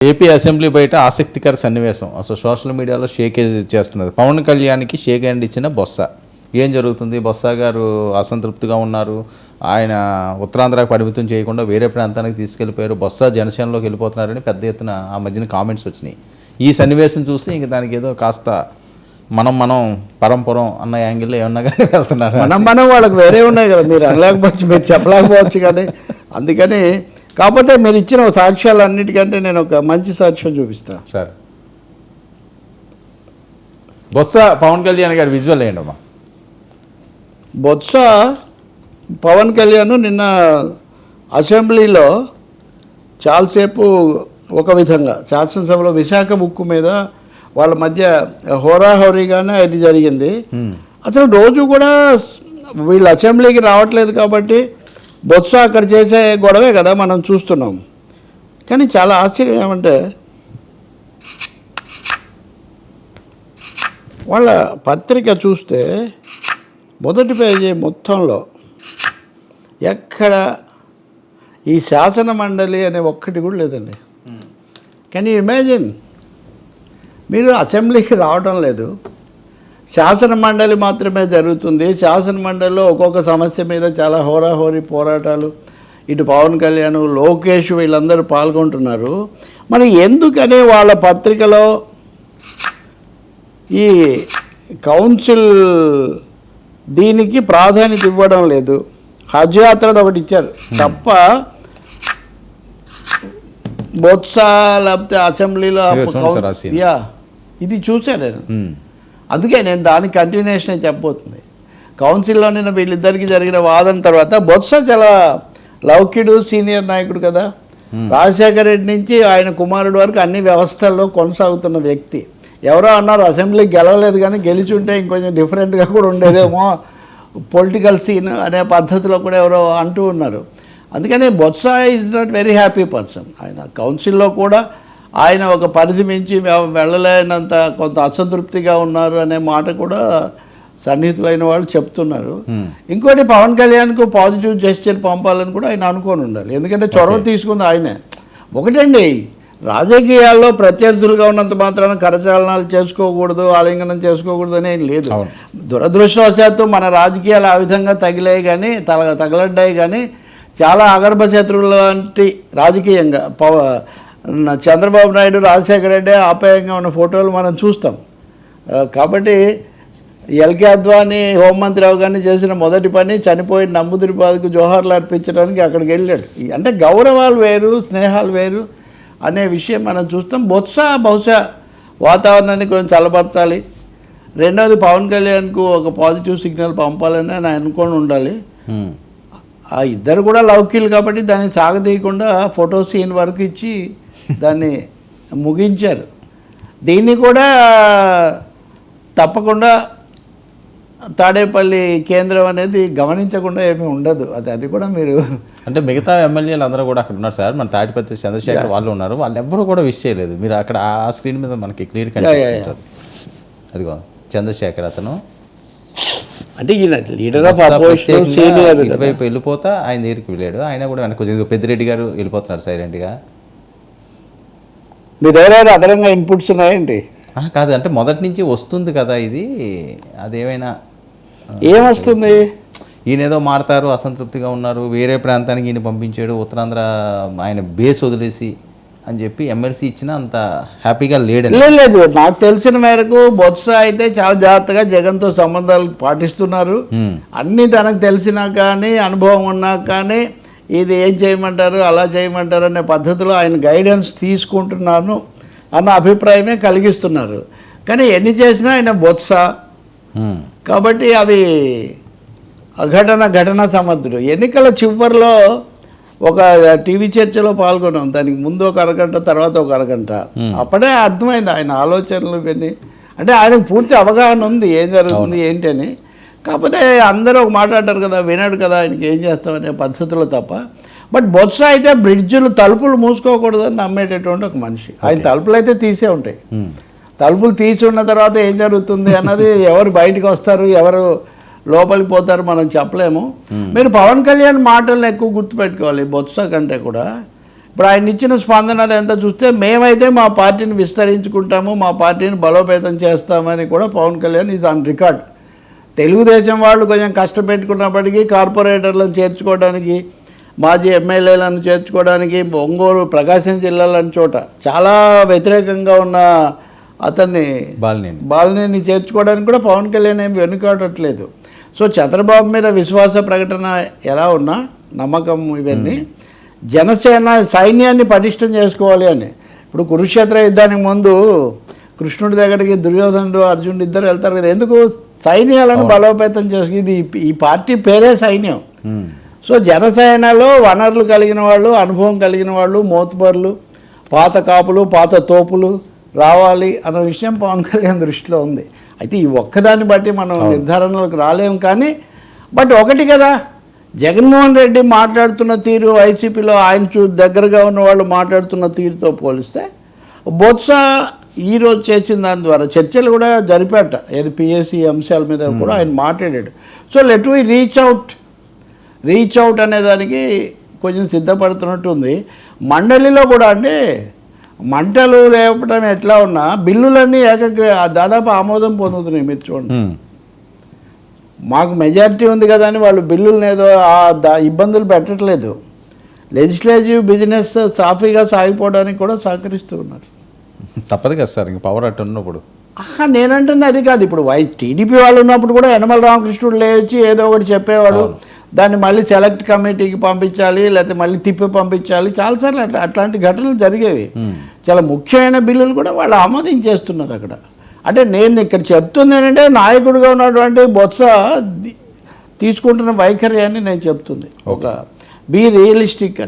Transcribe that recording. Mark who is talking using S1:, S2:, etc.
S1: AP assembly బయట ఆసక్తికర సన్నివేశం. అసలు సోషల్ మీడియాలో షేక్ చేస్తున్నది. పవన్ కళ్యాణ్కి షేక్ హ్యాండ్ ఇచ్చిన బొత్స. ఏం జరుగుతుంది? బొత్స గారు అసంతృప్తిగా ఉన్నారు. ఆయన ఉత్తరాంధ్రకు పరిమితం చేయకుండా వేరే ప్రాంతానికి తీసుకెళ్ళిపోయారు. బొత్స జనసేనలోకి వెళ్ళిపోతున్నారని పెద్ద ఎత్తున ఆ మధ్యన కామెంట్స్ వచ్చినాయి. ఈ సన్నివేశం చూసి ఇంక దానికి ఏదో కాస్త మనం పరంపురం అన్న యాంగిల్లో ఏమన్నా కానీ వెళ్తున్నారు.
S2: మనం వాళ్ళకి వేరే ఉన్నాయి కదా, మీరు అనలేకపోవచ్చు, మీరు చెప్పలేకపోవచ్చు. కానీ అందుకని కాకపోతే మీరు ఇచ్చిన సాక్ష్యాలు అన్నిటికంటే నేను ఒక మంచి సాక్ష్యం చూపిస్తాను
S1: సార్. బొత్స పవన్ కళ్యాణ్ గారి విజువల్ ఏంటమ్మా?
S2: బొత్స పవన్ కళ్యాణ్ నిన్న అసెంబ్లీలో చాలాసేపు ఒక విధంగా శాసనసభలో విశాఖ ఉక్కు మీద వాళ్ళ మధ్య హోరాహోరీగానే అది జరిగింది. అసలు రోజు కూడా వీళ్ళు అసెంబ్లీకి రావట్లేదు కాబట్టి బొత్స అక్కడ చేసే గొడవే కదా మనం చూస్తున్నాం. కానీ చాలా ఆశ్చర్యం ఏమంటే వాళ్ళ పత్రిక చూస్తే మొదటి పేజీ మొత్తంలో ఎక్కడ ఈ శాసన మండలి అనే ఒక్కటి కూడా లేదండి. Can you imagine? మీరు అసెంబ్లీకి రావడం లేదు, శాసన మండలి మాత్రమే జరుగుతుంది. శాసన మండలిలో ఒక్కొక్క సమస్య మీద చాలా హోరాహోరీ పోరాటాలు, ఇటు పవన్ కళ్యాణ్, లోకేష్ వీళ్ళందరూ పాల్గొంటున్నారు. మరి ఎందుకని వాళ్ళ పత్రికలో ఈ కౌన్సిల్ దీనికి ప్రాధాన్యత ఇవ్వడం లేదు? హజ్ యాత్రది ఒకటి ఇచ్చారు తప్ప బొత్స లేకపోతే అసెంబ్లీలో ఇది చూశాను నేను. అందుకే నేను దానికి కంటిన్యూషన్ చెప్పబోతుంది. కౌన్సిల్లో నిన్న వీళ్ళిద్దరికి జరిగిన వాదన తర్వాత బొత్స చాలా లౌక్యుడు, సీనియర్ నాయకుడు కదా. రాజశేఖర రెడ్డి నుంచి ఆయన కుమారుడు వరకు అన్ని వ్యవస్థల్లో కొనసాగుతున్న వ్యక్తి. ఎవరో అన్నారు అసెంబ్లీకి గెలవలేదు కానీ గెలిచి ఉంటే ఇంకొంచెం డిఫరెంట్గా కూడా ఉండేదేమో పొలిటికల్ సీన్ అనే పద్ధతిలో కూడా ఎవరో అంటూ ఉన్నారు. అందుకని Botsa is not very happy person. ఆయన కౌన్సిల్లో కూడా ఆయన ఒక పరిధి మించి వెళ్ళలేనంత కొంత అసంతృప్తిగా ఉన్నారు అనే మాట కూడా సన్నిహితులైన వాళ్ళు చెప్తున్నారు. ఇంకోటి పవన్ కళ్యాణ్కు పాజిటివ్ జెస్చర్ పంపాలని కూడా ఆయన అనుకొని ఉండాలి. ఎందుకంటే చొరవ తీసుకుంది ఆయనే. ఒకటండి, రాజకీయాల్లో ప్రత్యర్థులుగా ఉన్నంత మాత్రాన కరచాలనాలు చేసుకోకూడదు, ఆలింగనం చేసుకోకూడదు అని ఏం లేదు. దురదృష్టవశాత్తు మన రాజకీయాలు ఆ విధంగా తగలడ్డాయి. కానీ చాలా అగర్భ శత్రువుల లాంటి రాజకీయంగా చంద్రబాబు నాయుడు, రాజశేఖర రెడ్డి ఆప్యాయంగా ఉన్న ఫోటోలు మనం చూస్తాం. కాబట్టి ఎల్కే అద్వానీ హోంమంత్రి అవగానే చేసిన మొదటి పని చనిపోయిన నంబూదిరిపాదకు జోహార్లు అర్పించడానికి అక్కడికి వెళ్ళాడు. అంటే గౌరవాలు వేరు, స్నేహాలు వేరు అనే విషయం మనం చూస్తాం. బహుశా వాతావరణాన్ని కొంచెం చల్లబరచాలి. రెండవది పవన్ కళ్యాణ్కు ఒక పాజిటివ్ సిగ్నల్ పంపాలని ఆయన అనుకొని ఉండాలి. ఆ ఇద్దరు కూడా లౌక్యులు కాబట్టి దాన్ని సాగదీయకుండా ఫోటో సీన్ వరకు ఇచ్చి దాన్ని ముగించారు. దీన్ని కూడా తప్పకుండా తాడేపల్లి కేంద్రం అనేది గమనించకుండా ఏమీ ఉండదు. అది కూడా మీరు
S1: అంటే మిగతా ఎమ్మెల్యేలు అందరూ కూడా అక్కడ ఉన్నారు సార్. మన తాడిపత్రి చంద్రశేఖర్ వాళ్ళు ఉన్నారు, వాళ్ళు ఎవ్వరూ కూడా విష్ చేయలేదు. మీరు అక్కడ ఆ స్క్రీన్ మీద మనకి క్లియర్ కనిపిస్తుంది. అదిగో చంద్రశేఖర్ అతను
S2: అంటే ఈయన లీడర్ ఆఫ్ అపోజిషన్ సీనియర్,
S1: ఇటువైపు వెళ్ళిపోతా ఆయన దగ్గరికి వెళ్ళాడు. ఆయన కూడా వెనక కొంచెం పెద్దిరెడ్డి గారు వెళ్ళిపోతున్నారు సైలెంట్గా.
S2: మీ దగ్గర అదనంగా ఇన్పుట్స్ ఉన్నాయండి?
S1: కాదు, అంటే మొదటి నుంచి వస్తుంది కదా ఇది. అదేమైనా
S2: ఏమొస్తుంది?
S1: ఈయన ఏదో మారుతారు, అసంతృప్తిగా ఉన్నారు, వేరే ప్రాంతానికి ఈయన పంపించాడు, ఉత్తరాంధ్ర ఆయన బేస్ వదిలేసి అని చెప్పి ఎమ్మెల్సీ ఇచ్చినా అంత హ్యాపీగా
S2: లేదు. నాకు తెలిసిన మేరకు బొత్స అయితే చాలా జాగ్రత్తగా జగన్తో సంబంధాలు పాటిస్తున్నారు. అన్నీ తనకు తెలిసినా కానీ, అనుభవం ఉన్నా కానీ, ఇది ఏం చేయమంటారు, అలా చేయమంటారు అనే పద్ధతిలో ఆయన గైడెన్స్ తీసుకుంటున్నాను అన్న అభిప్రాయమే కలిగిస్తున్నారు. కానీ ఎన్ని చేసినా ఆయన బొత్స కాబట్టి అవి ఘటన సమర్థుడు. ఎన్నికల చివరిలో ఒక టీవీ చర్చలో పాల్గొన్నాం. దానికి ముందు ఒక అరగంట, తర్వాత ఒక అరగంట. అప్పుడే అర్థమైంది ఆయన ఆలోచనలు ఇవన్నీ. అంటే ఆయనకు పూర్తి అవగాహన ఉంది ఏం జరుగుతుంది ఏంటని. కాకపోతే అందరూ ఒక మాట అంటారు కదా, వినడు కదా, ఆయనకి ఏం చేస్తామనే పద్ధతిలో తప్ప. బట్ బొత్స అయితే బ్రిడ్జులు తలుపులు మూసుకోకూడదని నమ్మేటటువంటి ఒక మనిషి. ఆయన తలుపులు అయితే తీసే ఉంటాయి. తలుపులు తీసి ఉన్న తర్వాత ఏం జరుగుతుంది అన్నది ఎవరు బయటకు వస్తారు, ఎవరు లోపలికి పోతారు మనం చెప్పలేము. మీరు పవన్ కళ్యాణ్ మాటలను ఎక్కువ గుర్తుపెట్టుకోవాలి బొత్స కంటే కూడా. ఇప్పుడు ఆయన ఇచ్చిన స్పందన అదంతా చూస్తే మేమైతే మా పార్టీని విస్తరించుకుంటాము, మా పార్టీని బలోపేతం చేస్తామని కూడా పవన్ కళ్యాణ్ ఇది ఆన్ రికార్డ్. తెలుగుదేశం వాళ్ళు కొంచెం కష్టపెట్టుకున్నప్పటికీ కార్పొరేటర్లను చేర్చుకోవడానికి, మాజీ ఎమ్మెల్యేలను చేర్చుకోవడానికి, ఒంగోలు ప్రకాశం జిల్లాలని చోట చాలా వ్యతిరేకంగా ఉన్న అతన్ని బాలినేని చేర్చుకోవడానికి కూడా పవన్ కళ్యాణ్ ఏమి వెనుకాడట్లేదు. సో చంద్రబాబు మీద విశ్వాస ప్రకటన ఎలా ఉన్నా, నమ్మకం ఇవన్నీ, జనసేన సైన్యాన్ని పటిష్టం చేసుకోవాలి అని. ఇప్పుడు కురుక్షేత్ర యుద్ధానికి ముందు కృష్ణుడి దగ్గరికి దుర్యోధనుడు అర్జునుడు ఇద్దరు వెళ్తారు కదా, ఎందుకు? సైన్యాలను బలోపేతం చేసి, ఇది ఈ పార్టీ పేరే సైన్యం. సో జనసేనలో వనరులు కలిగిన వాళ్ళు, అనుభవం కలిగిన వాళ్ళు, మోతుబర్లు, పాత కాపులు, పాత తోపులు రావాలి అన్న విషయం పవన్ కళ్యాణ్ దృష్టిలో ఉంది. అయితే ఈ ఒక్కదాన్ని బట్టి మనం నిర్ధారణలకు రాలేము. కానీ బట్ ఒకటి కదా, జగన్మోహన్ రెడ్డి మాట్లాడుతున్న తీరు, వైసీపీలో ఆయన దగ్గరగా ఉన్న వాళ్ళు మాట్లాడుతున్న తీరుతో పోలిస్తే బొత్స ఈరోజు చేసిన దాని ద్వారా చర్చలు కూడా జరిపాట. ఏది పిఎస్సి అంశాల మీద కూడా ఆయన మాట్లాడాడు. So let we reach out అనే దానికి కొంచెం సిద్ధపడుతున్నట్టు ఉంది. మండలిలో కూడా అంటే మంటలు లేపడం ఎట్లా ఉన్నా బిల్లులన్నీ దాదాపు ఆమోదం పొందుతున్నాయి. మీరు చూడండి, మాకు మెజారిటీ ఉంది కదా అని వాళ్ళు బిల్లులను ఏదో ఇబ్బందులు పెట్టట్లేదు. లెజిస్లేటివ్ బిజినెస్ సాఫీగా సాగిపోవడానికి కూడా సహకరిస్తూ ఉన్నారు.
S1: తప్పదు కదా సార్, ఇంక పవర్ అట్టు ఉన్నప్పుడు.
S2: నేనంటుంది అది కాదు. ఇప్పుడు టీడీపీ వాళ్ళు ఉన్నప్పుడు కూడా యనమల రామకృష్ణుడు లేచి ఏదో ఒకటి చెప్పేవాడు, దాన్ని మళ్ళీ సెలెక్ట్ కమిటీకి పంపించాలి, లేకపోతే మళ్ళీ తిప్పి పంపించాలి. చాలాసార్లు అట్లాంటి ఘటనలు జరిగేవి. చాలా ముఖ్యమైన బిల్లులు కూడా వాళ్ళు ఆమోదించేస్తున్నారు అక్కడ. అంటే నేను ఇక్కడ చెప్తుంది ఏంటంటే, నాయకుడిగా ఉన్నటువంటి బొత్స తీసుకుంటున్న వైఖరి అని నేను చెప్తుంది. ఒక బీ రియలిస్టిక్ అని.